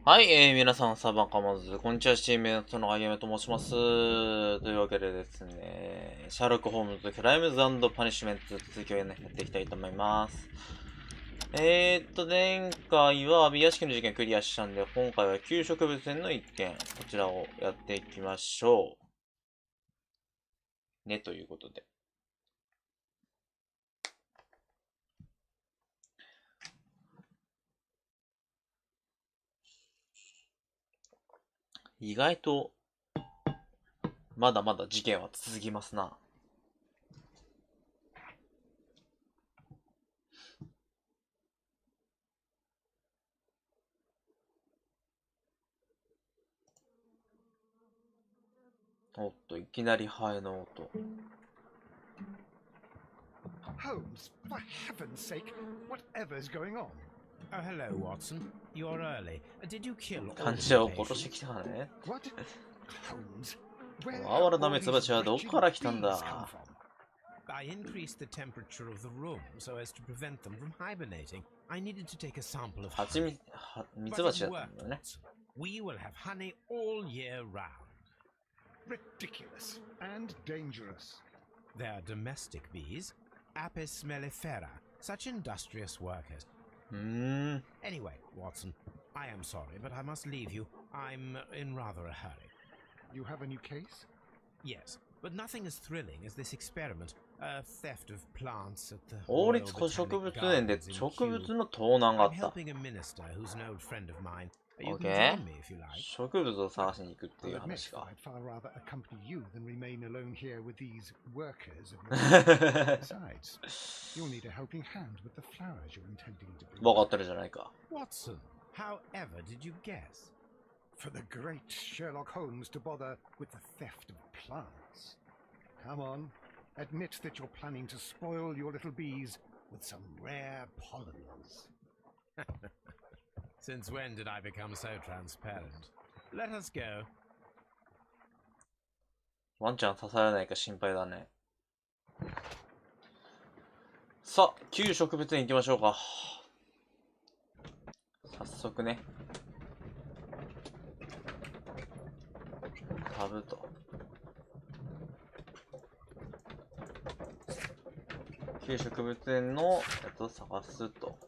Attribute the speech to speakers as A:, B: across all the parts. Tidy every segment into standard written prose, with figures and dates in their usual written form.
A: はい、皆さん、サバカマズ、こんにちは、チームメイトのあげめと申します。というわけでですね、シャーロック・ホームズ、クライムズ&パニッシュメント続きをね、やっていきたいと思います。前回は美屋敷の事件クリアしたんで、今回は給食物園の一件、こちらをやっていきましょう。ね、ということで。意外と、まだまだ事件は続きますな。おっと、いきなりハエの音。
B: Holmes, for heaven's sake, whatever's going on?
C: Oh, hello, Watson. You're early. Did you kill all
A: 患
C: the
A: 者を殺して
C: patients?
A: きたからね。
B: What? Holmes, where
A: 哀れ
B: have
A: な
B: all
A: ミツバチ
B: these
A: はどこか
B: wretched
A: ら来たん
B: bees come
A: だ。
B: from?
C: I increased the temperature of the room so as to prevent them from hibernating. I needed to take a sample of
A: ハチ
C: honey.
A: ミツ
C: But
A: バ
C: it
A: チだった
C: worked,
A: んだよね。
C: Watson. We will have honey all year round.
B: Ridiculous and dangerous.
C: They're domestic bees, Apis mellifera, such industrious workers. Anyway, Watson, I am sorry, but I must leave you. I'm in rather a hurry.
B: You have a new case?
C: Yes, but nothing as thrilling as this experiment. Theft of plants at the
A: 王
C: Royal
A: 立古植
C: Botanic
A: 物園で
C: Gardens in
A: 植
C: Kew.
A: 物の盗難があ
C: I'm
A: った。
C: helping a minister who's an old friend of mine. You can
A: OK?
C: join me if you like.
A: 植物を探しに行くっていう
B: I'll admit
A: 話か。
B: I'd far rather accompany you than remain alone here with these workers of yours. Besides, you'll need a helping hand with the flowers you're intending to bring.
A: 分かってるじゃないか。
C: Watson, however did you guess?
B: For the great Sherlock Holmes to bother with the theft of plants. Come on, admit that you're planning to spoil your little bees with some rare pollens.
C: Since when did I become so transparent? Let us go.
A: ワンちゃん刺されないか心配だね。さあ、旧植物園行きましょうか。早速ね。タブと。旧植物園のやつを探すと。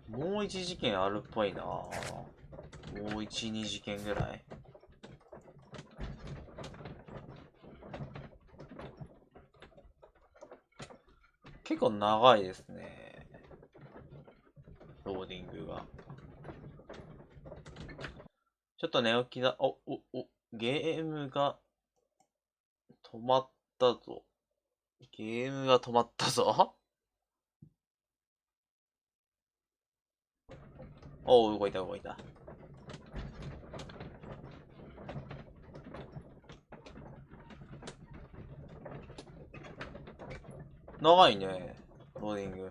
A: もう一事件あるっぽいな。もう一、二事件ぐらい。結構長いですね。ローディングが。ちょっと寝起きだ。ゲームが止まったぞ。ゲームが止まったぞ。おう、動いた動いた。長いね、ローディング。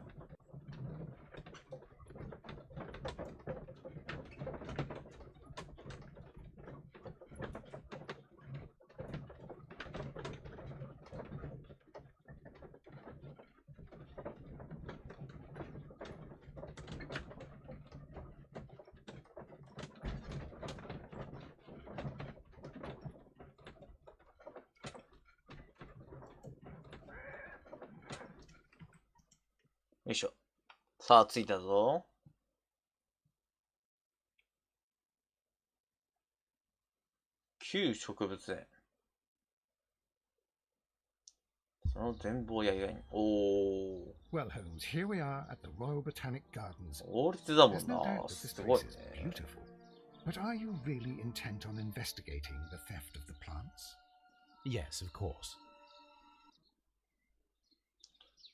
A: よいしょ。さあ、着いたぞ。旧植物園。その全貌や意外に。おー。
B: Well, Holmes, here we are at the Royal Botanic Gardens.
A: 王立だも
B: There's
A: ん
B: no
A: な。
B: doubt that this
A: すごい
B: place is
A: ね。
B: beautiful. But are you really intent on investigating the theft of the plants?
C: Yes, of course.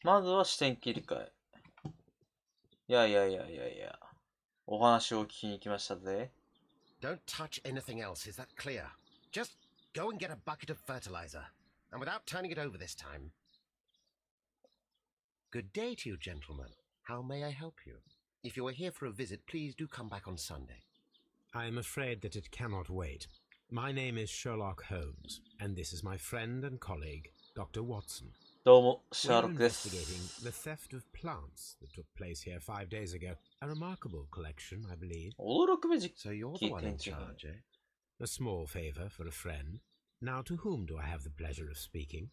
A: まずは視点切り替え。いや。お話を聞きに行きましたぜ。
D: Don't touch anything else, is that clear? Just go and get a bucket of fertilizer, and without turning it over this time. Good day to you, gentlemen. How may I help you? If you are here for a visit, please do come back on Sunday.
C: I am afraid that it cannot wait. My name is Sherlock Holmes, and this is my friend and colleague, Dr. Watson.
A: どうも、シャー
C: We're
A: ロックです。
C: investigating the theft of plants that took place here 5 days ago. A remarkable collection, I believe.
A: 驚くべき
D: So you're the
A: 展
D: one in
A: 示品。
D: charge, eh?
C: A small favor for a friend. Now, to whom do I have the pleasure of speaking?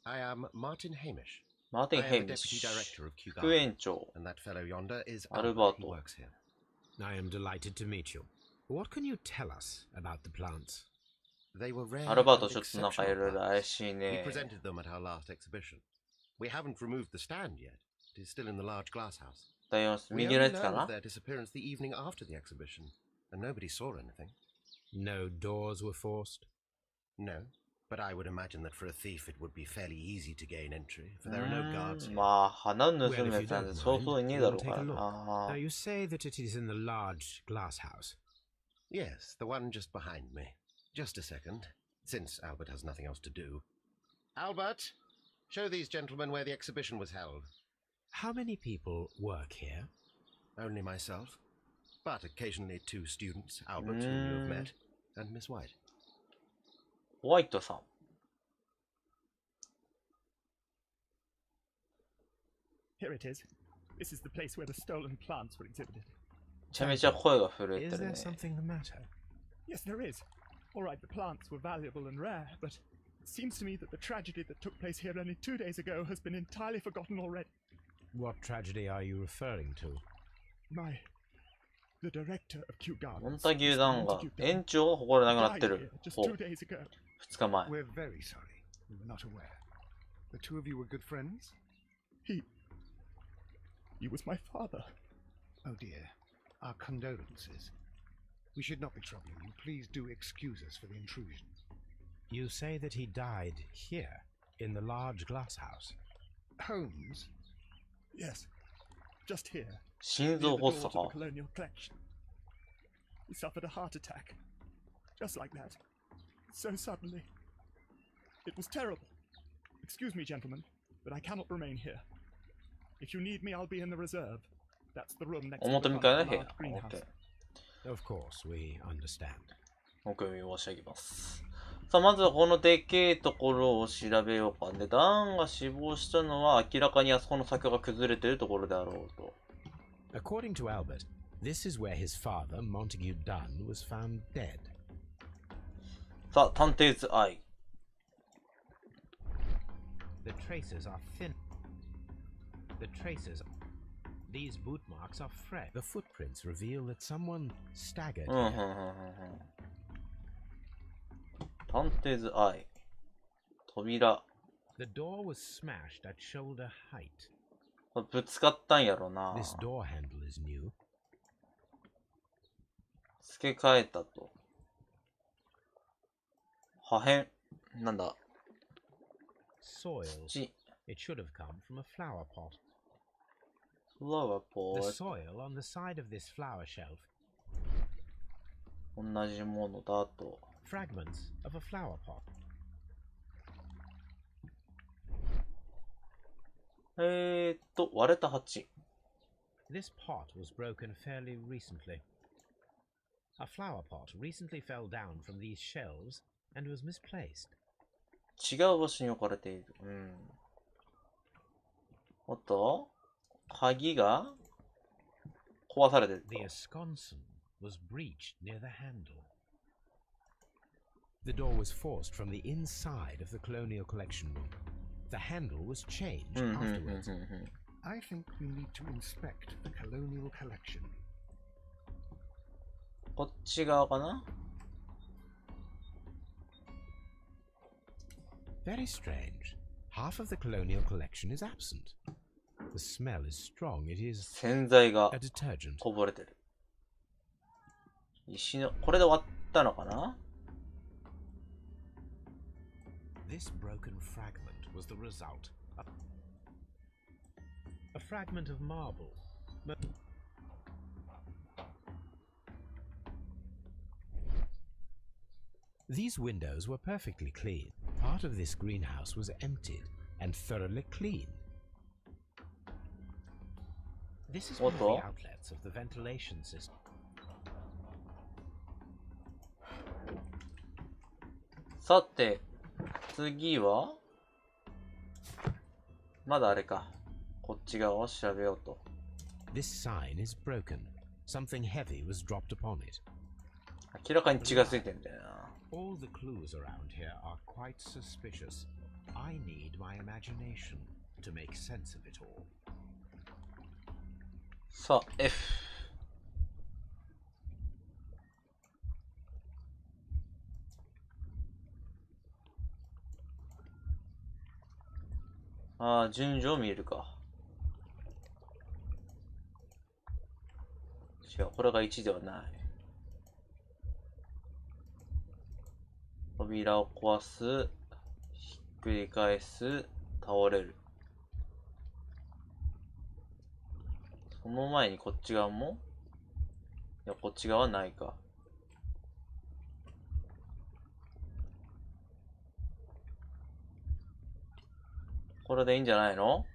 D: I am Martin Hamish.
A: マーティン・
D: I
A: ヘイ
D: am
A: ミッ
D: the
A: シ
D: deputy
A: ュ
D: director of Kew
A: 副園長
D: and that fellow yonder is
A: Alberto.
D: Albert. He works here.
C: I am delighted to meet you. What can you tell us about the plants?
D: They were rare
A: アルバート
D: and
A: ちょっとなんかい
D: exceptional
A: ろいろ怪
D: plants.
A: しい
D: We
A: ね。
D: presented them at our last exhibition. We haven't removed the stand yet. It is still in the large glass house.
A: 第4
D: We
A: 右の
D: only
A: やつか
D: learned
A: な
D: of their disappearance the evening after the exhibition, and nobody saw anything.
C: No doors were forced?
D: No, but I would imagine that for a thief it would be fairly easy to gain entry, for there are no guards
A: うーん
D: here.
A: まあ、花盗む
C: Well,
A: や
C: if you
A: つなん
C: don't
A: てそう
C: mind,
A: そういねえ
C: we
A: だ
C: will
A: ろう
C: take
A: から
C: a look.
A: な。
C: Now, you say that it is in the large glass house.
D: Yes, the one just behind me. Just a second, since Albert has nothing else to do. Albert, show these gentlemen where the exhibition was held.
C: How many people work here?
D: Only myself, but occasionally 2 students, Albert, whom you have met, and Miss White.
A: ホワイトさん。
E: Here it is. This is the place where the stolen plants were exhibited.
A: めちゃめちゃ声が震え
C: Is
A: てる
C: there
A: ね。
C: something the matter?
E: Yes, there is. All right, the plants were valuable and rare, but it seems to me that the tragedy that took place here only 2 days ago has been entirely forgotten already.
C: What tragedy are you referring to?
E: The director of Kew
A: モン
E: Gardens,
A: タギュー団が
E: Mr. Montague
A: 園長が心なくなっ
E: died
A: て
E: here
A: る。
E: just
A: ほ
E: 2
A: う、
E: days ago.
A: 2日前。
B: We're very sorry. We were not aware. The two of you were good friends?
E: He was my father.
B: Oh dear. Our condolences. We should not be troubling you. Please do excuse us for the intrusion.
C: You say that he died here, in the large glass house.
B: Holmes?
E: Yes, just here.
A: 心
E: Near
A: 臓
E: the
A: 発
E: door
A: 作
E: to the
A: か。
E: colonial collection. He suffered a heart attack. Just like that. So suddenly. It was terrible. Excuse me, gentlemen, but I cannot remain here. If you need me, I'll be in the reserve. That's the room next to
A: 表
E: the
A: 向
E: one
A: かいの
E: in
A: 部
E: the
A: 屋。
E: large
A: オッケ
E: greenhouse.
A: ー。
C: Of course, we understand.
A: お読み申し上げます。さあ、まずはこのでけえところを調べようか。で、ダンが死亡したのは明らかにあそこの柵が崩れているところであろうと。
C: According to Albert, this is where his father, Montague Dunn, was found dead.
A: さあ、探偵図愛。
C: The traces are thin. These boot marks are fresh. The footprints reveal that someone staggered
A: うん、うん、うん、
C: here.
A: うん。探偵図愛。扉。
C: The door was smashed at shoulder height.
A: ぶつかったんやろな。
C: This door handle is new.
A: 付け替えたと。破片。なんだ。
C: Soil.
A: 土。
C: It should have come from a flower pot.
A: フラワーポ
C: The
A: ー
C: soil on the side of this flower shelf.
A: 同じものだと。
C: Fragments of a flower pot.
A: 割れた鉢。
C: This pot was broken fairly recently. A flower pot recently fell down from these shelves and was misplaced.
A: 違う場所に置かれている。うん。おっと鍵が壊されてると。
C: The ensconce was breached near the handle. The door was forced from the inside of the colonial collection room. The handle was changed
A: うん、うん、うん
C: afterwards.
A: うん。
B: I think we need to inspect the colonial collection.
A: こっち側かな
C: Very strange. Half of the colonial collection is absent. The smell is strong. It is
A: 洗剤が
C: a detergent.
A: こぼれてる。石の、これで終わったのかな
C: This broken fragment was the result of a fragment of marble. These windows were perfectly clean. Part of this greenhouse was emptied and thoroughly clean. This is one of the
A: What?
C: outlets of the ventilation system.
A: さて、次はまだあれか。こっち側を調べようと。
C: This sign is broken. Something heavy was dropped upon it.
A: 明らかに血がついてんだよな。
C: All the clues around here are quite suspicious. I need my imagination to make sense of it all.
A: さあ、F。ああ、順序を見えるか。違う、これが1ではない。扉を壊す、ひっくり返す、倒れる。その前にこっち側も、いや、こっち側はないか。これでいいんじゃないの？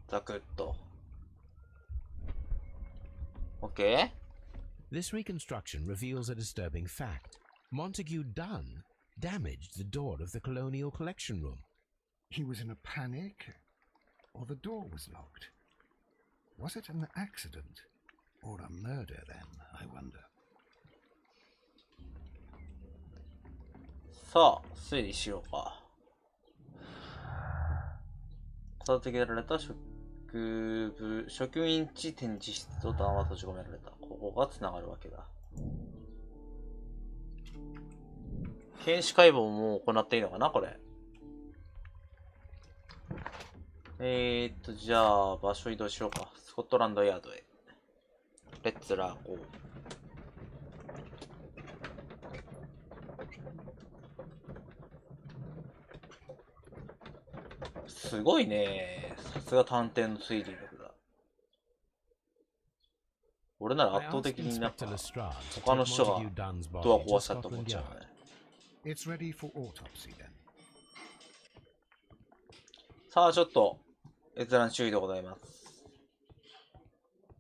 A: ザクッと。OK?
C: This reconstruction reveals a disturbing fact. Montague Dunn damaged the door of the Colonial Collection Room.
B: He was in a panic, or the door was locked. Was it an accident, or a murder then, I wonder?
A: さあ、推理しようか。片付けられた職員地展示室と談話閉じ込められた。ここが繋がるわけだ。検視解剖も行っていいのかなこれ。じゃあ、場所移動しようか。スコットランドヤードへ。レッツラーゴー。すごいね。さすが探偵の推理力だ。俺なら圧倒的になんか他の人がドア壊したと思っちゃうね。
B: It's ready for autopsy then.
A: さあ、ちょっと閲覧注意でございます。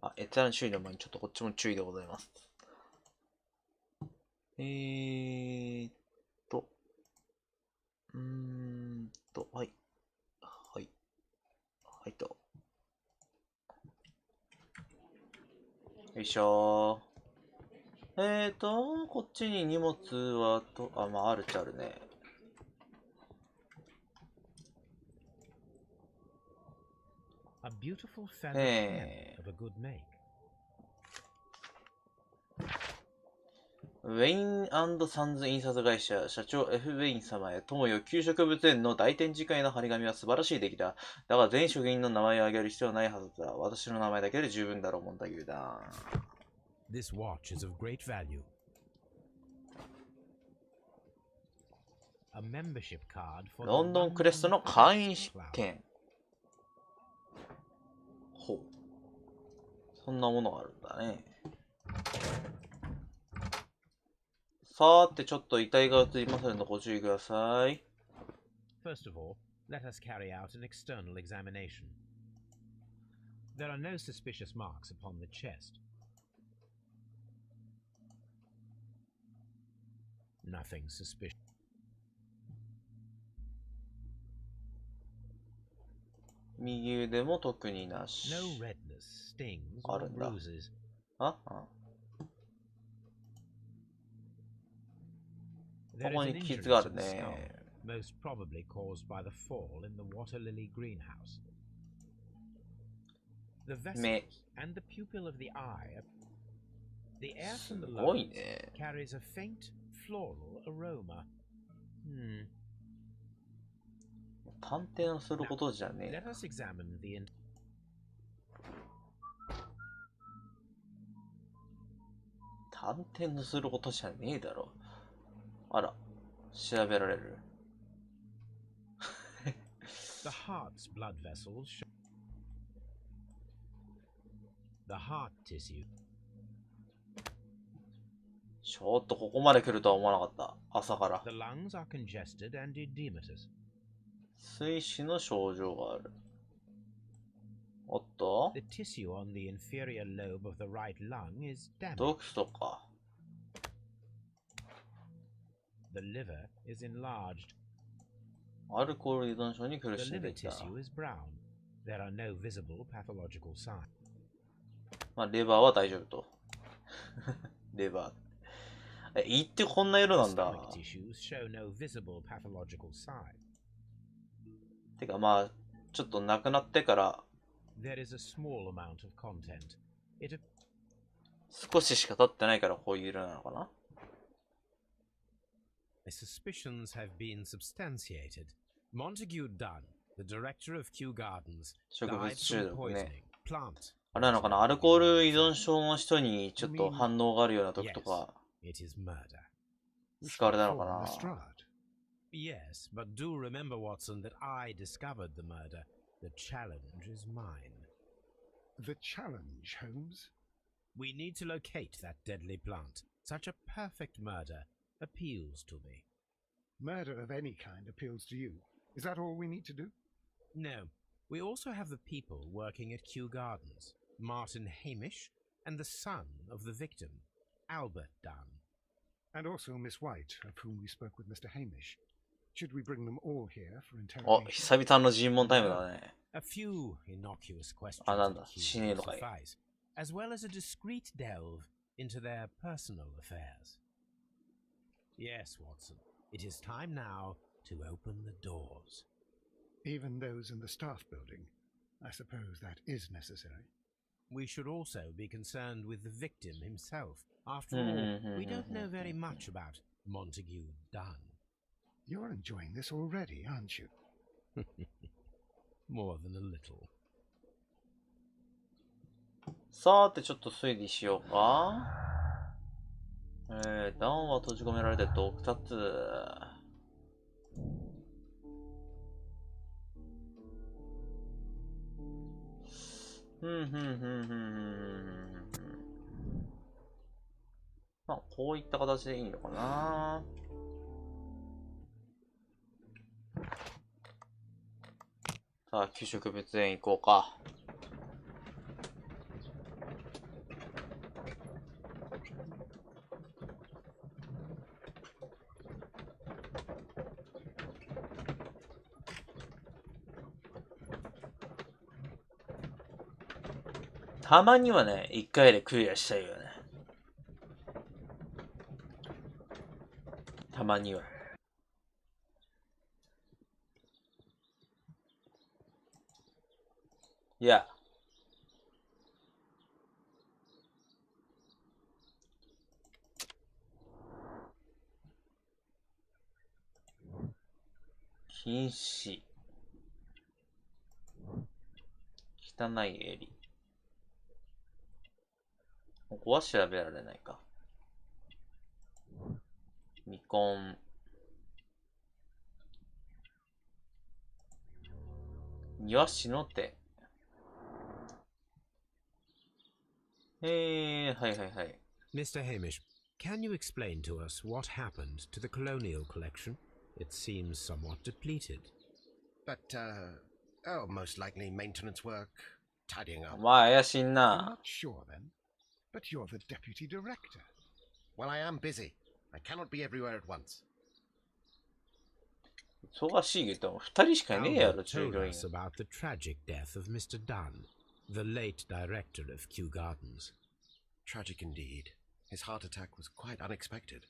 A: あ、閲覧注意の前にちょっとこっちも注意でございます。はい。はいと。よいしょー。こっちに荷物はまあ、あるっちゃあるね。
C: A beautiful feather pen of a good make.
A: ウェイン&サンズ印刷会社社長 F ウェイン様へ友よ給食物園の大展示会の張り紙は素晴らしい出来だ。だが全職員の名前を挙げる必要はないはずだ。私の名前だけで十分だろう、モンタギューだ。
C: This watch is of great value. A membership card for
A: ロンドンクレストの会員権。ほう。そんなものがあるんだね。さて、ちょっと遺体が映りませんのでご注意ください。
C: First of all, let us carry out an external examination. There are no suspicious marks upon the chest. Nothing suspicious.
A: 右腕も特になし。
C: No redness, stings,
A: あ
C: or
A: るんだ。
C: bruises.
A: あ、こ
C: There
A: こ
C: is
A: に
C: an
A: 傷
C: injury
A: があ
C: to
A: る
C: the skull,
A: ね。
C: most probably caused by the fall in the water lily greenhouse. The vessels and the pupil of the eye. The air from the
A: すごい
C: lungs
A: ね。
C: carries a faint floral aroma.
A: 探偵のすることじゃねえ
C: Let us examine the
A: 探偵のすることじゃねえだろ。あら、調べられる。
C: The heart's blood vessels show the heart tissue.
A: ちょっとここまで来るとは思わなかった。朝から。
C: The lungs are congested and edematous.
A: 水死の症状がある。おっと
C: The tissue on the inferior lobe of the right lung is damaged.
A: 毒素か。
C: The liver is enlarged.
A: アルコール依存症に苦
C: The
A: しん
C: liver
A: でいた。
C: tissue is brown. There are no visible pathological signs.
A: まあ、レバーは大丈夫と。レバー。胃ってこんな色なん
C: The
A: だ。
C: stomach tissues show no visible pathological sign.
A: てかまあ、ちょっとなくなってから
C: There is a small amount of content. It
A: 少ししか経ってないからこういう色なのかな。
C: My suspicions have been substantiated. Montague Dunn, the director of Kew Gardens,
A: 植
C: died
A: 物
C: from
A: 中毒
C: poisoning.
A: ね。
C: Plant.
A: あれなのかな、アルコール依存症の人にちょっと反応があるような時とか
C: It is murder.
A: 使われたのかな。
C: Yes, but do remember, Watson, that I discovered the murder. The challenge is mine.
B: The challenge, Holmes?
C: We need to locate that deadly plant. Such a perfect murder appeals to me.
B: Murder of any kind appeals to you. Is that all we need to do?
C: No, we also have the people working at Kew Gardens. Martin Hamish and the son of the victim, Albert Dunn.
B: And also Miss White, of whom we spoke with Mr. Hamish. Should we bring them all here for
A: お、
B: interrogation?
A: 久々の尋問タイムだね。
C: A few innocuous questions
A: あ、なんだ、
C: at Kew
A: 死ねえの
C: will
A: かい。
C: suffice, as well as a discreet delve into their personal affairs. Yes, Watson, it is time now to open the doors.
B: Even those in the staff building. I suppose that is necessary.
C: We should also be concerned with the victim himself. After all, we don't know very much about Montague Dunn.
B: You're enjoying this already, aren't you?
C: More than a little.
A: さて、ちょっと推理しようか。ダンは閉じ込められて毒殺。まあ、こういった形でいいのかな。さあ、給食物園行こうか。たまにはね、一回でクリアしたいよね。たまには。いや。禁止。汚い襟。ここは調べられないか。未婚。庭師の手。はいはいはい。
C: Mr. Hamish, can you explain to us what happened to the colonial collection? It seems somewhat depleted.
D: But, oh, most likely maintenance work, tidying up.
A: まあ怪しい
B: I'm
A: な。
B: not sure then. But you're the deputy director.
D: Well, I am busy. I cannot be everywhere at once.
A: 忙しいけど、二人しかいねえやろ、
C: Albert
A: 従
C: told
A: 業員。
C: us about the tragic death of Mr. Dunn, the late director of Kew Gardens.
D: Tragic indeed. His heart attack was quite unexpected.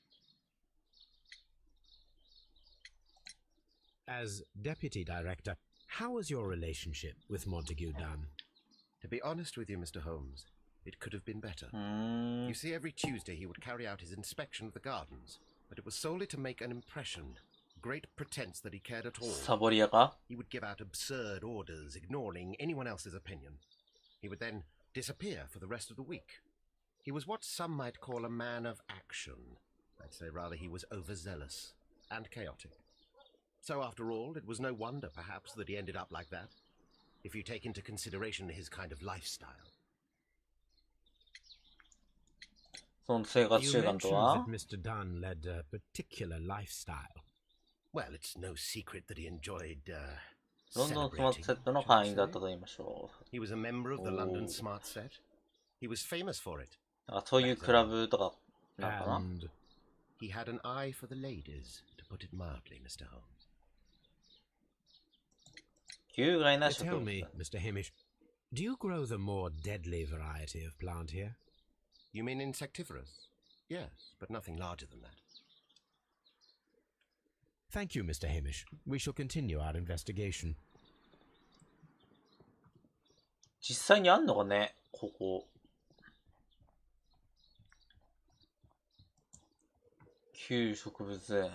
C: As deputy director, how was your relationship with Montague Dunn?
D: To be honest with you, Mr. Holmes, it could have been better.
A: うーん
D: You see, every Tuesday he would carry out his inspection of the gardens, but it was solely to make an impression. Great pretense that he cared at all.
A: サボり屋か
D: He would give out absurd orders, ignoring anyone else's opinion. He would then disappear for the rest of the week. He was what some might call a man of action. I'd say rather he was overzealous and chaotic. So after all, it was no wonder, perhaps, that he ended up like that, if you take into consideration his kind of lifestyle.
A: その生活
C: You
A: 習慣
C: mentioned
A: とは
C: that Mr. Dunn led a particular lifestyle.
D: Well, it's no secret that he enjoyed,
A: ロンドンスマート
D: celebrating,
A: セットの
D: shall
A: 会
D: we
A: 員だっ
D: say.
A: たと言いましょ
D: He was a member of the London
A: Oh.
D: Smart Set. He was famous for it.
A: う。なんかそういうクラブとかなのかな
C: And
D: He had an eye for the ladies, to put it mildly, Mr. Holmes.
A: 有害な植
C: Tell
A: 物。
C: me, Mr. Hamish, do you grow the more deadly variety of plant here?
D: You mean insectivorous? Yes, but nothing larger than that.
C: Thank you, Mr. Hamish. We shall continue our investigation.
A: 実際にあんのかね、ここ。旧植物園。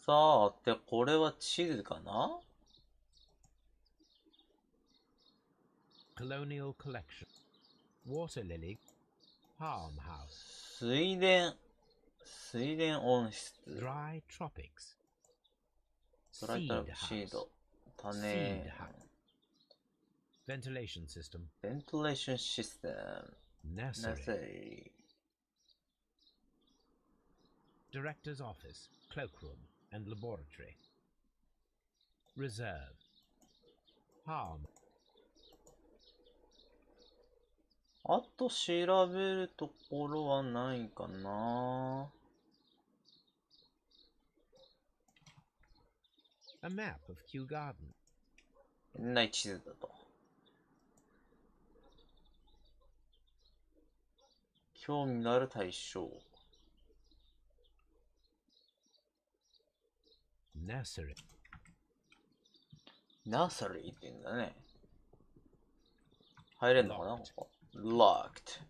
A: さて、これは地図かな？
C: Colonial Collection. Water Lily. Farmhouse.
A: 水田温室。
C: Dry Tropics.
A: ドライトラ
C: Seed
A: シー
C: House.
A: ド。種。
C: Seed House. Ventilation System.
A: ベントレーションシステム。
C: Nursery. Director's Office. Cloakroom and Laboratory. Reserve. Harm.
A: あと調べるところはないかな。
C: A map of Kew Garden.
A: 園内地図だと。興味のある対象。
C: Nursery.
A: ナーサリーって言うんだね。入れんのかなここ。Locked.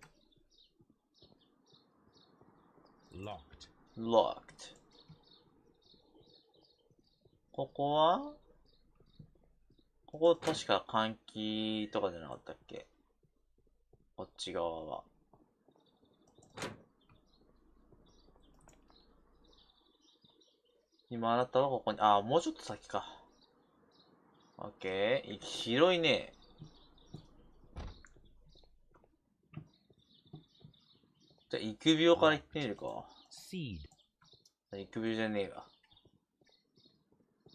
C: Locked.
A: Locked. ここはここ確か換気とかじゃなかったっけ？こっち側は。今あなたはここに、あ、もうちょっと先か。オッケー。広いね。じゃあ、育苗から行ってみるか。
C: Seed.
A: 育苗じゃねえわ。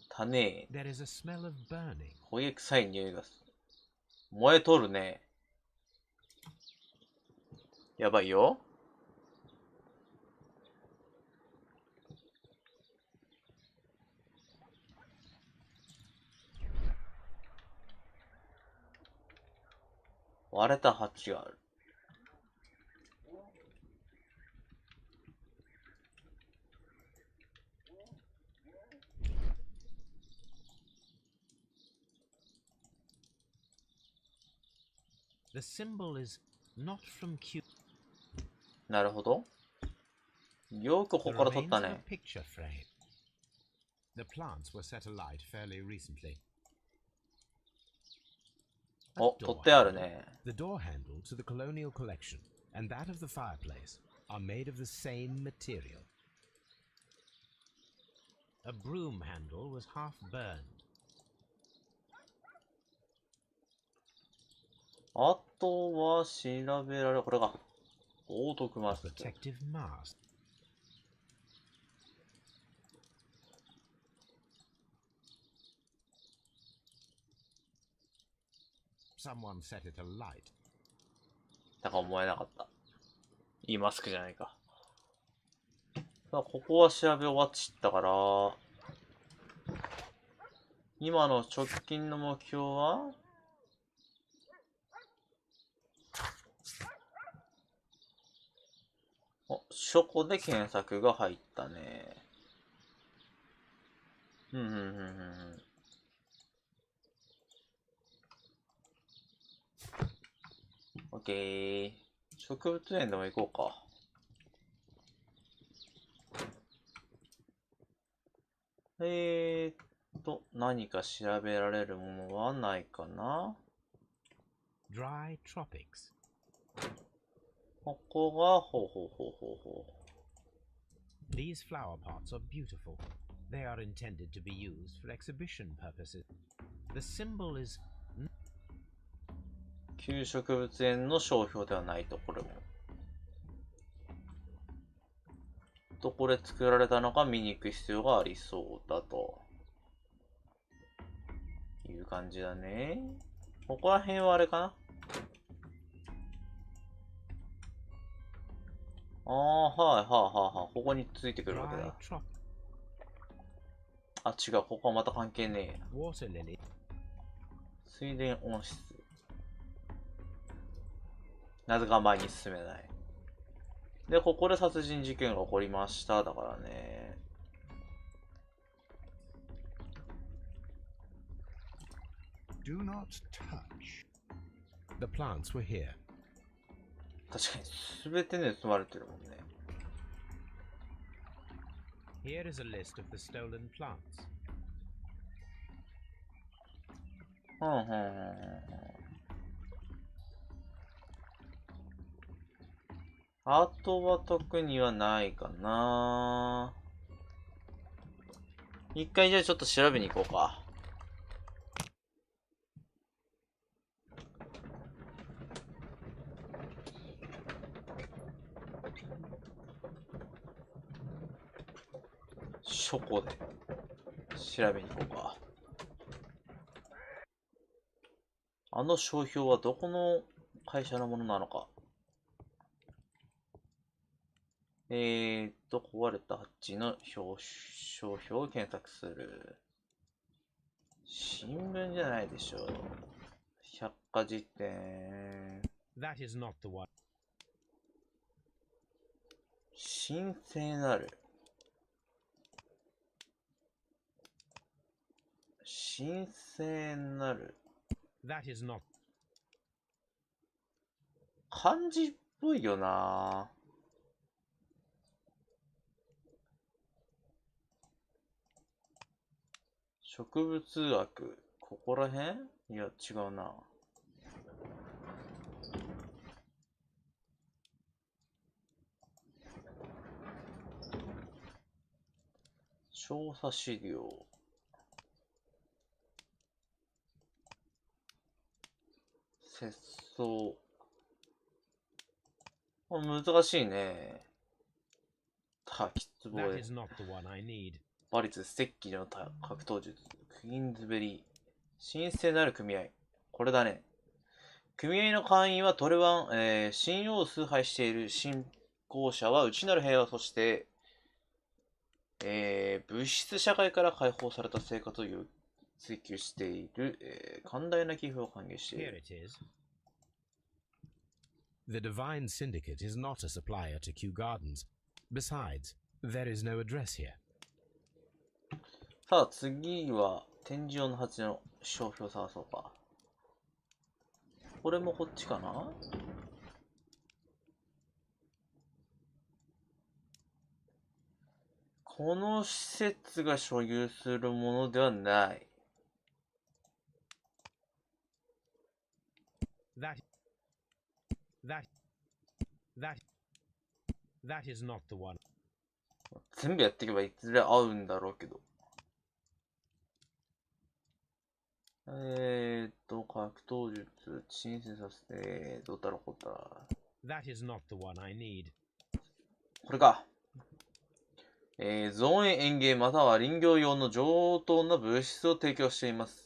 A: 種。
C: There is a smell of burning.
A: 焦げ臭い匂いがする。燃えとるね。やばいよ。割れた鉢がある。
C: The symbol is not from Kew.
A: なるほど。よくこ
C: The
A: こから取っ
C: remains
A: た
C: of a
A: ね。
C: picture frame. The plants were set alight fairly recently. A
A: お、
C: door
A: 取ってある
C: handle.
A: ね。
C: The door handle to the colonial collection and that of the fireplace are made of the same material. A broom handle was half burned.
A: あとは調べられる。これが。オートク
C: A
A: マスク。
C: protective mask. Someone set it alight.
A: だから思えなかった。いいマスクじゃないか。さあ、ここは調べ終わっちったから、今の直近の目標はお、書庫で検索が入ったね。オッケー。植物園でも行こうか。何か調べられるものはないかな。
C: Dry tropics.
A: ここが、ほうほうほうほうほう。
C: These flower pots are beautiful. They are intended to be used for exhibition purposes. The symbol is
A: 旧植物園の商標ではないと、これも。どこで作られたのか見に行く必要がありそうだと。いう感じだね。ここら辺はあれかな？ああ、はいはいはいはい。ここについてくるわけ
C: Dry
A: だ。
C: trop
A: あ、違う。ここはまた関係ねえや。
C: water lily.
A: 水田温室。なぜか前に進めない。で、ここで殺人事件が起こりました。だからね。
B: Do not touch.
C: The plants were here.
A: 確かに、すべて盗まれてるもんね。
C: Here is a list of the stolen plants.
A: あとは特にはないかな。一回じゃあちょっと調べに行こうか。書庫で調べに行こうか。あの商標はどこの会社のものなのか。壊れたハッチの商標を検索する。新聞じゃないでしょう。百科事典。
C: That is not the one.
A: 神聖なる。神聖なる。
C: That is not.
A: 漢字っぽいよな。植物学。ここら辺？いや、違うな。調査資料。節操。難しいね。多機防
C: That
A: 衛。
C: is not the one I need.
A: 馬率、ステッキの格闘術。クイーンズベリー。神聖なる組合。これだね。組合の会員はトレワン、神王を崇拝している信仰者は内なる平和、そして、物質社会から解放された生活を追求している、寛大な寄付を歓迎してい
C: Here
A: る。
C: it is. The Divine Syndicate is not a supplier to Kew Gardens. Besides, there is no address here.
A: さあ、次は展示用の鉢の商標を探そうか。これもこっちかな？この施設が所有するものではない。
C: That is not the one.
A: 全部やっていけばいずれ合うんだろうけど。格闘術、申請させて、どうだろう、こうだ。
C: That is not the one I need.
A: これか。造園園芸または林業用の上等な物資を提供しています。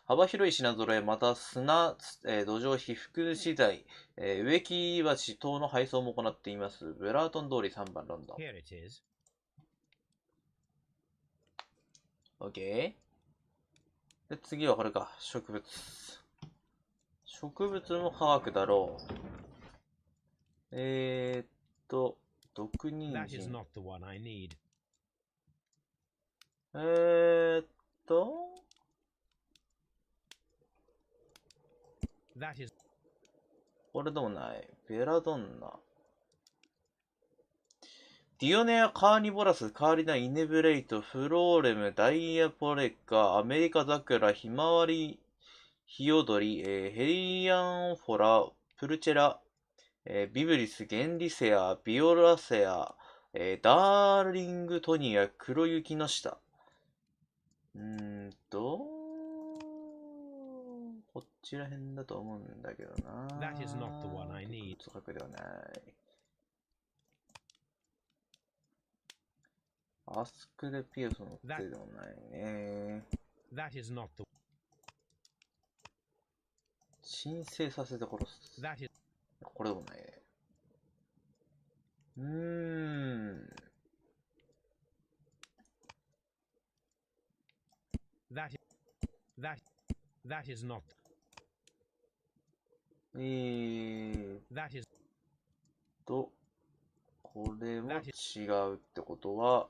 A: 幅広い品揃え、また砂、土壌、被覆資材、植木鉢等の配送も行っています。ブラートン通り3番ロンドン。
C: Here it is.
A: OK。で、次はこれか。植物。植物も科学だろう。毒人
C: That is
A: 参。
C: not the one I need. That is
A: これでもない。ベラドンナ。ディオネア・カーニボラス、カーリナ・イネブレイト、フローレム、ダイヤポレカ、アメリカザクラ、ヒマワリ、ヒヨドリ、ヘリアンフォラ、プルチェラ、ビブリス、ゲンリセア、ビオラセア、ダーリングトニア、黒雪の下。こっちら辺だと思うんだけどな。
C: That is not the one I need.
A: 特別ではない。アスクレピウスの杖でもないね。
C: That is not the
A: 申請させて殺す。
C: That is
A: これでもないね。
C: That is not. That is.
A: これも違うってことは、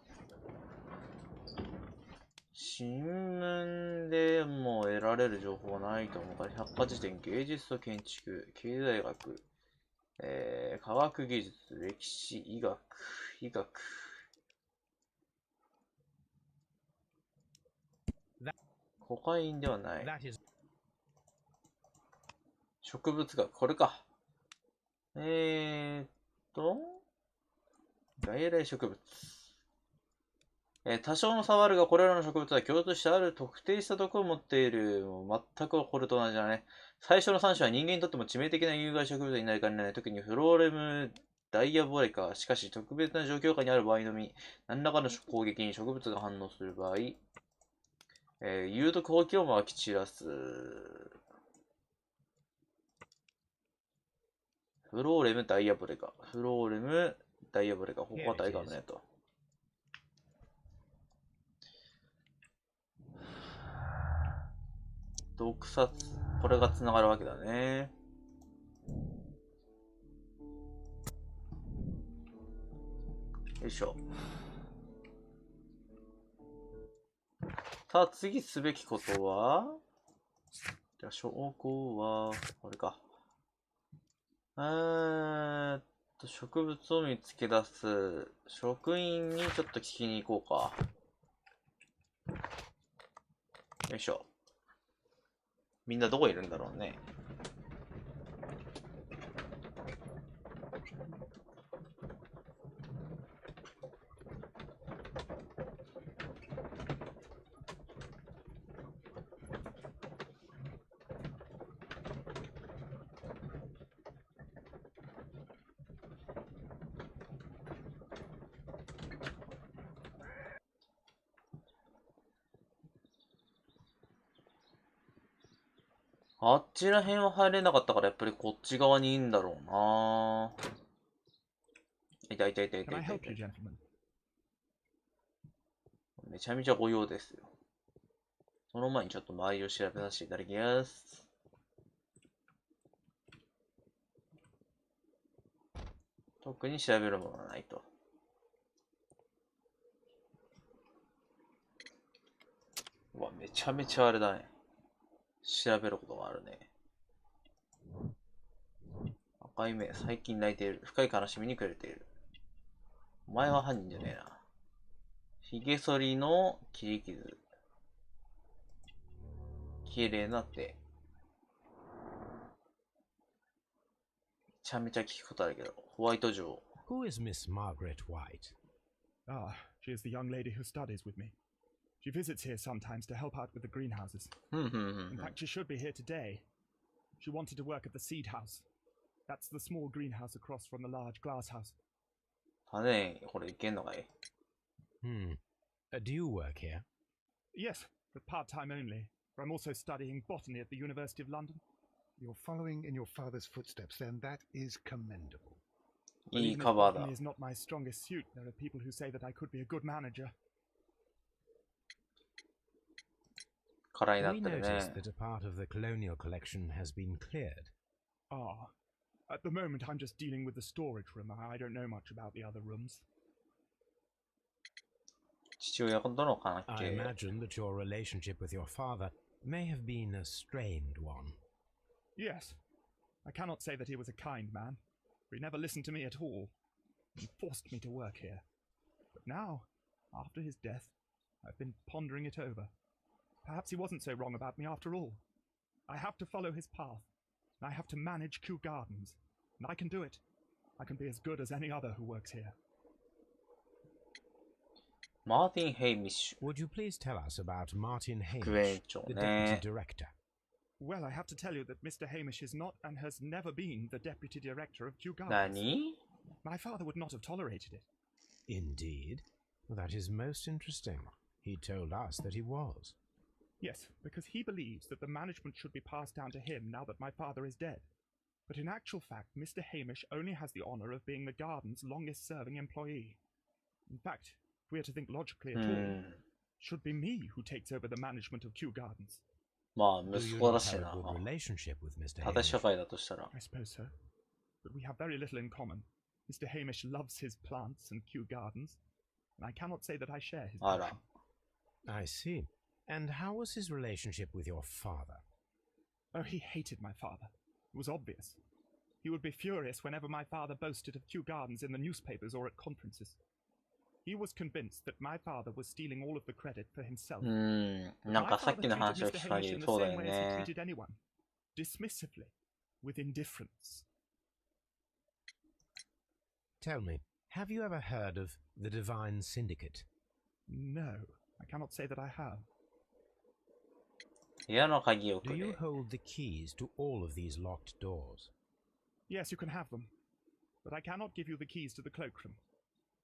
A: 新聞でも得られる情報はないと思うから、百科事典、芸術と建築、経済学、科学技術、歴史、医学。コカインではない。植物学、これか。外来植物。多少の差はあるが、これらの植物は共通してある特定した毒を持っている。全くこれと同じだね。最初の3種は人間にとっても致命的な有害植物になりかねない。特にフローレム、ダイアボレカ。しかし、特別な状況下にある場合のみ、何らかの攻撃に植物が反応する場合、有毒放棄をまき散らす。フローレム、ダイアボレカ。ここは大学のやと。毒殺。これが繋がるわけだね。よいしょ。さあ、次すべきことは、じゃあ、証拠は、これか。植物を見つけ出す。職員にちょっと聞きに行こうか。よいしょ。みんなどこいるんだろうね。あっちら辺は入れなかったから、やっぱりこっち側にいいんだろうな。いた。めちゃめちゃご用ですよ。その前にちょっと周りを調べさせていただきます。特に調べるものはないと。うわ、めちゃめちゃあれだね。調べることがあるね。赤い目、最近泣いている。深い悲しみに暮れている。お前は犯人じゃねえな。髭剃りの切り傷。綺麗な手。めちゃめちゃ聞くことあるけど。ホワイト城。
C: Who is Miss Margaret White?
E: Ah, she is the young lady who studies with me. She visits here sometimes to help out with the greenhouses. In fact, she should be here today. She wanted to work at the seed house. That's the small greenhouse across from the large glass house.
A: 種、これいけんのかい?
C: Do you work here?
E: Yes, but part-time only. I'm also studying botany at the University of London.
B: You're following in your father's footsteps, then that is commendable.
A: いいカバーだ。
E: Botany is not my strongest suit. There are people who say that I could be a good manager.
C: We noticed that a part of the colonial collection has been cleared.
E: Ah. At the moment, I'm just dealing with the storage room. I don't know much about the other rooms.
C: I imagine that your relationship with your father may have been a strained one.
E: Yes. I cannot say that he was a kind man. He never listened to me at all. He forced me to work here. But now, after his death, I've been pondering it over. Perhaps he wasn't so wrong about me after all. I have to follow his path. I have to manage Kew Gardens. And I can do it. I can be as good as any other who works here.
A: Martin Hamish.
C: Would you please tell us about Martin Hamish, the deputy director?
E: Well, I have to tell you that Mr. Hamish is not and has never been the deputy director of Kew Gardens.
A: Nani?
E: My father would not have tolerated it.
C: Indeed? That is most interesting. He told us that he was.
E: Yes, because he believes that the management should be passed down to him now that my father is dead. But in actual fact, Mr. Hamish only has the honor of being the garden's longest-serving employee. In fact, if we are to think logically at all, it should be me who takes over the management of Kew Gardens.
A: まあ、
C: Do
A: 息
C: you
A: 子だ
C: not
A: し
C: have a
A: な。
C: good relationship with Mr.
A: 縦
C: Hamish?
A: 社会だとしたら。
E: I suppose so. But we have very little in common. Mr. Hamish loves his plants and Kew Gardens, and I cannot say that I share his
A: あら。
E: passion.
C: I see. And how was his relationship with your father?
E: Oh, he hated my father. It was obvious. He would be furious whenever my father boasted of Kew Gardens in the newspapers or at conferences. He was convinced that my father was stealing all of the credit for himself.
A: なんかさっきの話を聞く限りそうだよね。
E: Dismissively, with indifference.
C: Tell me, have you ever heard of the Divine Syndicate?
E: No, I cannot say that I have.
A: 部屋の鍵を
C: Do
A: く
C: you
A: れ。
C: hold the keys to all of these locked doors?
E: Yes, you can have them, but I cannot give you the keys to the cloakroom.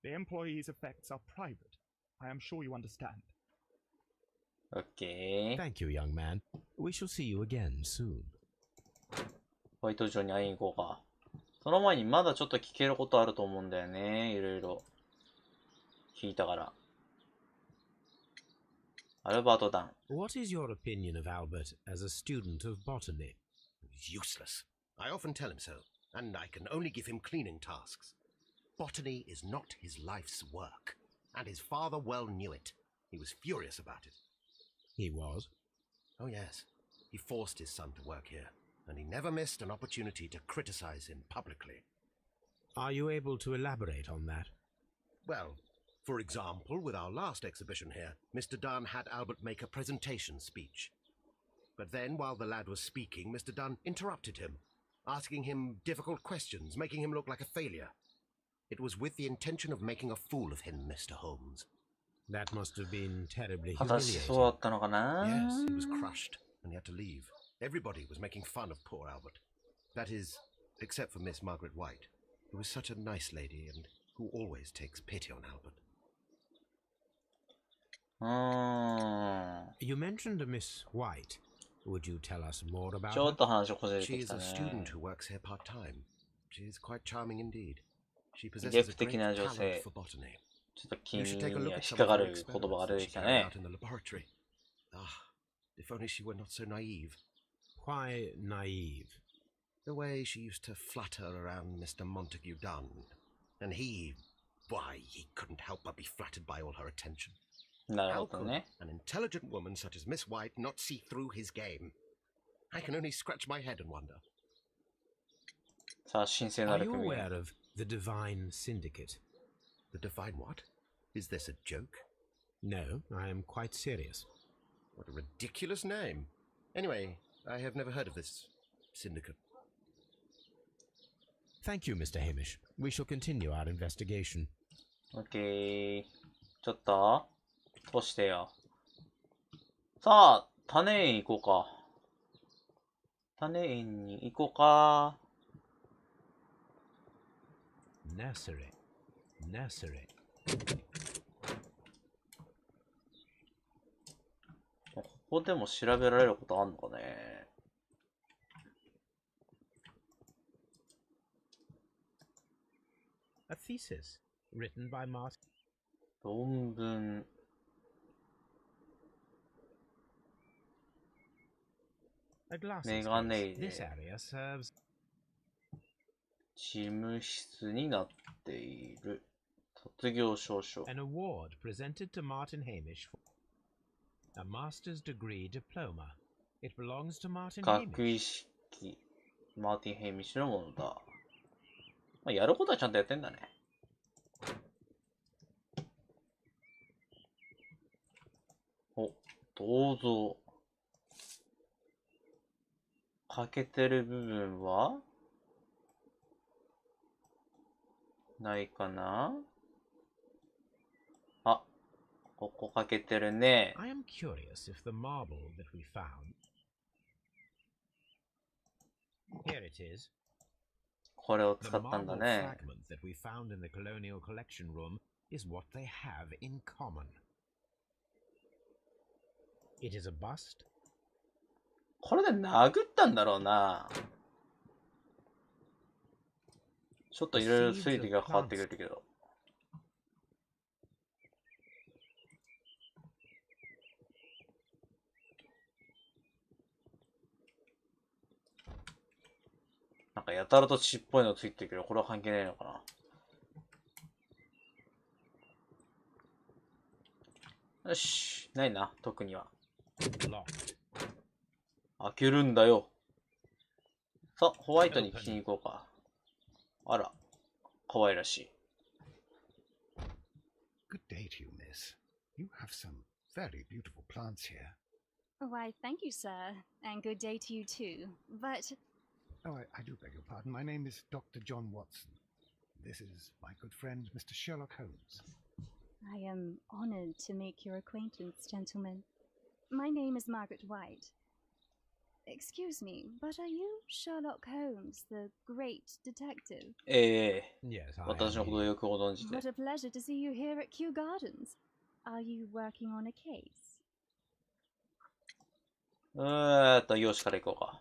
E: The employees' effects are private. I am sure you understand.
A: OK。
C: Thank you, young man. We shall see you again soon.
A: ホワイトジョーに会いに行こうか。その前にまだちょっと聞けることあると思うんだよね。いろいろ。聞いたから。アルバート・ダン。
C: What is your opinion of Albert as a student of botany?
D: Useless. I often tell him so, and I can only give him cleaning tasks. Botany is not his life's work, and his father well knew it. He was furious about it.
C: He was.
D: Oh, yes. He forced his son to work here, and he never missed an opportunity to criticize him publicly.
C: Are you able to elaborate on that?
D: Well, for example, with our last exhibition here, Mr. Dunn had Albert make a presentation speech. But then, while the lad was speaking, Mr. Dunn interrupted him, asking him difficult questions, making him look like a failure. It was with the intention of making a fool of him, Mr. Holmes.
C: That must have been terribly
A: 果たしてそうだ
C: humiliating.
A: ったのかな
D: Yes, he was crushed, and he had to leave. Everybody was making fun of poor Albert. That is, except for Miss Margaret White, who was such a nice lady and who always takes pity on Albert.
C: You mentioned a Miss White. Would you tell us more about
A: ちょ
C: her?
A: っと話をこじれて
D: She
A: き
D: is
A: た
D: a
A: ね。
D: student who works here part-time. She is quite charming indeed. She
A: 魅
D: possesses
A: 力
D: a
A: 的
D: great
A: な女
D: talent
A: 性。
D: for botany.
A: ちょっと気
D: You
A: に
D: should take a look
A: 引
D: at
A: っ
D: some
A: か
D: of
A: か
D: her
A: る言葉が
D: experiments
A: 出
D: that
A: て
D: she
A: きた
D: carried
A: ね。
D: out in the laboratory. Ah, if only she were not so naive.
C: Why naive?
D: The way she used to flutter around Mr. Montague Dunn. And why, he couldn't help but be flattered by all her attention.
A: なる
D: How
A: ほど
D: could
A: ね。
D: an intelligent woman such as Miss White not see through his game? I can only scratch my head and wonder.
A: さあ、神聖な
C: Are
A: る
C: you
A: 組
C: aware of the Divine Syndicate?
D: The divine what? Is this a joke?
C: No, I am quite serious.
D: What a ridiculous name. Anyway, I have never heard of this syndicate.
C: Thank you, Mr. Hamish. We shall continue our investigation.
A: OK。ちょっと通してよ。さあ、種園行こうか。種園に行こうか。
C: Nursery. Nursery.
A: ここでも調べられることあんのかね。
C: A thesis written by Martin.
A: 論文。
C: A glasses
A: メガネ
C: case.
A: 入
C: This
A: れ。
C: area serves
A: 事務室になっている。卒業証書。
C: an award presented to Martin Hamish for a master's degree diploma. It belongs to Martin
A: 学
C: Hamish.
A: 位式。マーティン・ヘイミッシュのものだ。まあ、やることはちゃんとやってんだね。お、銅像。欠けてる部分はないかなあ、ここ欠けてるね。
C: I am curious if the marble that we found. Here it is.
A: これを
C: The
A: 使ったんだ
C: marble
A: ね。
C: fragment that we found in the colonial collection room is what they have in common. It is a bust.
A: これで殴ったんだろうな。ちょっといろいろ推理が変わってくるけど。なんかやたらと血っぽいのついてるけど、これは関係ないのかな。よし、ないな、特には。開けるんだよ。さあ、ホワイトに聞きに行こうか。あら、可愛らしい。
B: Good day to you, miss. You have some very beautiful plants here.
F: Why, thank you, sir. And good day to you too. But...
B: Oh, I do beg your pardon. My name is Dr. John Watson. This is my good friend, Mr. Sherlock Holmes.
F: I am honored to make your acquaintance, gentlemen. My name is Margaret White. Excuse me, but are you Sherlock Holmes, the great detective?
C: Yes, I
A: 私のことをよくご存知で。
F: What a pleasure to see you here at Kew Gardens. Are you working on a case?
A: 容姿からいこうか。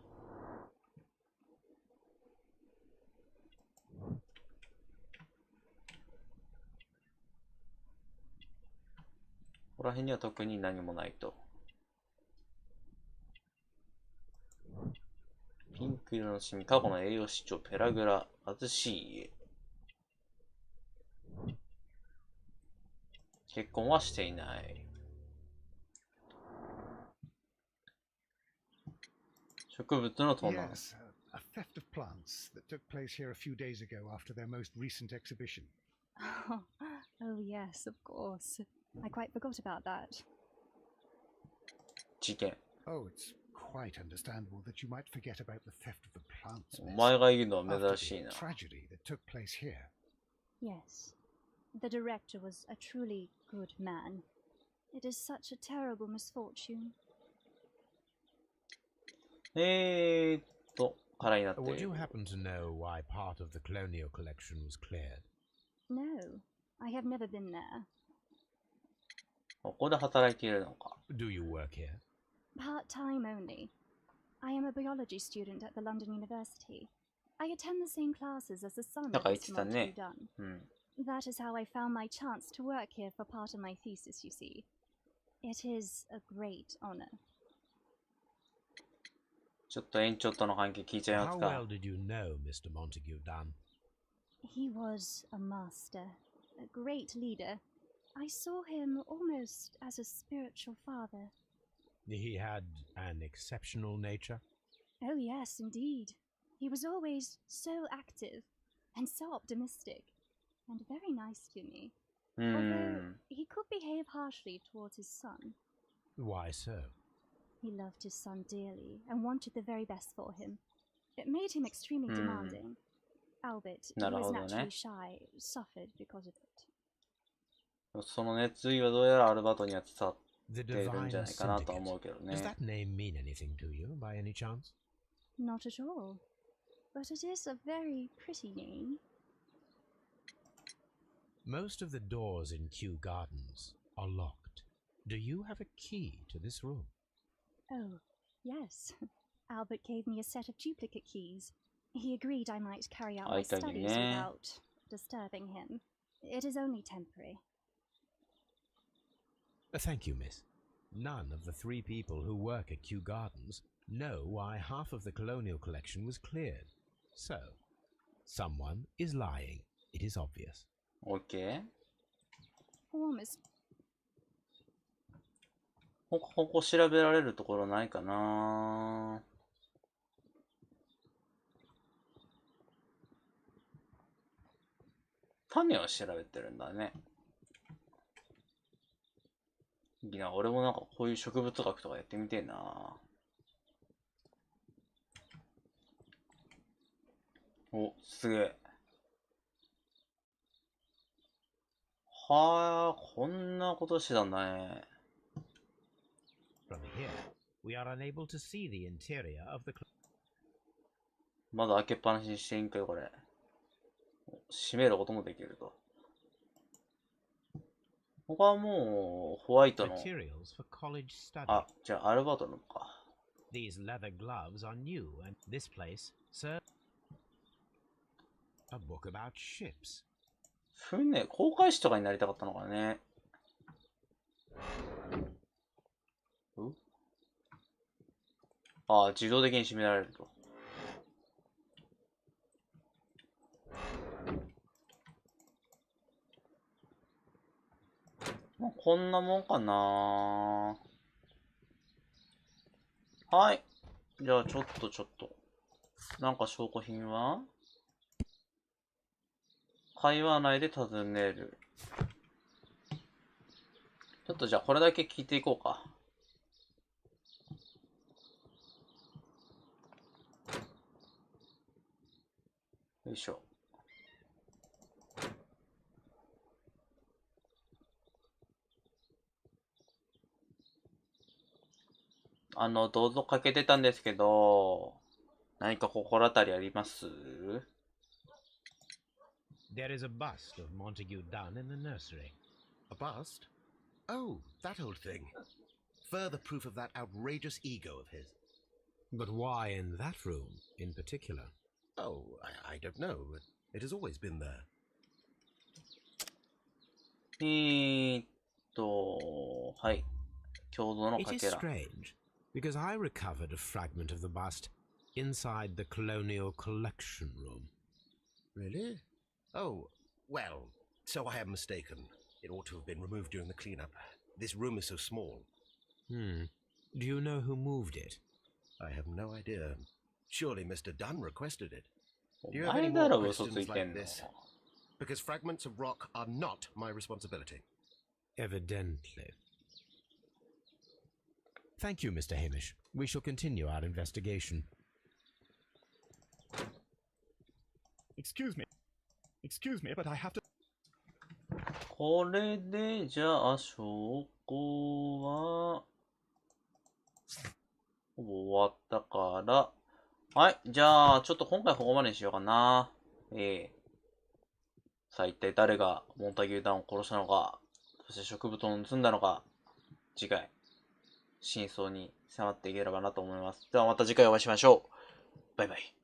A: ここら辺には特に何もないと。ピンク色のシミ、過去の栄養失調、ペラグラ、貧しい家。結婚はしていない。植物の盗難。
B: Yes, a theft of plants that took place here a few days ago after their most recent exhibition.
F: Oh, yes, of course. I quite forgot about that.
A: 事件。
B: Oh, it's quite understandable that you might forget about the theft of the plants,
A: お
B: miss.
A: 前が言うのは
B: After
A: 珍しい
B: the
A: な。
B: tragedy that took place here.
F: Yes, the director was a truly good man. It is such a terrible misfortune.
A: 空になってい
C: Would
A: る
C: you happen to know why part of the colonial collection was cleared?
F: No, I have never been there.
A: ここで働いているのか。
C: Do you work here?
F: Part-time only. I am a biology student at the London University. I attend the same classes as the son
A: なん
F: of
A: か言って
F: Mr.
A: たね。
F: Montague Dunn.
A: うん。
F: That is how I found my chance to work here for part of my thesis, you see. It is a great honor.
A: ちょっと延長との関係聞いちゃいま
C: How
A: すか。
C: well did you know Mr. Montague Dunn?
F: He was a master, a great leader. I saw him almost as a spiritual father.
C: He had an exceptional nature.
F: Oh, yes, indeed. He was always so active and so optimistic and very nice to me.
A: う
F: Although
A: ん。
F: he could behave harshly towards his son.
C: Why so?
F: He loved his son dearly and wanted the very best for him. It made him extremely demanding. Albert, who
A: なる
F: is
A: ほどね。
F: naturally shy, suffered because of it.
A: その熱意はどうやらアルバートには伝わっ
C: The
A: ているんじゃ
C: Divine
A: ないかなとは
C: Syndicate.
A: 思うけど
C: Does
A: ね。
C: that name mean anything to you, by any chance?
F: Not at all. But it is a very pretty name.
C: Most of the doors in Kew Gardens are locked. Do you have a key to this room?
F: Oh, yes. Albert gave me a set of duplicate keys. He agreed I might carry out my
A: 開いたり
F: studies
A: ね。
F: without disturbing him. It is only temporary.
C: Thank you, miss. None of the 3 people who work at Kew Gardens know why half of the colonial collection was cleared. So, someone is lying. It is obvious.
A: OK?
F: Almost.
A: ここ調べられるところないかな。種を調べてるんだね。いいな、俺もなんかこういう植物学とかやってみてえな。お、すげえ。はあ、こんなことしてたんだね。
C: From here, we are unable to see the interior of the
A: まだ開けっぱなしにしていいんかよ、これ。閉めることもできると。他はもう、ホワイトの。
C: materials for college study.
A: あ、じゃあ、アルバートのか。
C: These leather gloves are new, and this place, sir. A book about ships.
A: 船、航海士とかになりたかったのかね。ああ、自動的に閉められると。まあ、こんなもんかな。はい。じゃあ、ちょっと。なんか証拠品は会話内で尋ねる。ちょっとじゃあ、これだけ聞いていこうか。よいしょ。どうぞかけてたんですけど、何か心当たりあります？
C: There is a bust of Montague Dunn in the nursery.
D: A bust? Oh, that old thing. Further proof of that outrageous ego of his.
C: But why in that room in particular?
D: Oh, I don't know. It has always been there.
A: はい。共同の
C: It
A: か
C: is
A: けら。
C: strange, because I recovered a fragment of the bust inside the Colonial Collection Room.
D: Really? Oh, well, so I am mistaken. It ought to have been removed during the cleanup. This room is so small.
C: Do you know who moved it?
D: I have no idea. Surely Mr. Dunn requested it.
A: お
D: Do you have
A: 前
D: any
A: だ
D: more
A: ろ、嘘
D: questions
A: ついてん
D: like
A: の。
D: this? Because fragments of rock are not my responsibility.
C: Evidently. Thank you, Mr. Hamish. We shall continue our investigation.
E: Excuse me, but I have to.
A: これで、じゃあ、証拠は、ほぼ終わったから、はい。じゃあ、ちょっと今回ここまでにしようかな。さあ、一体誰がモンタギュー・ダウンを殺したのか、そして植物を盗んだのか、次回、真相に迫っていければなと思います。ではまた次回お会いしましょう。バイバイ。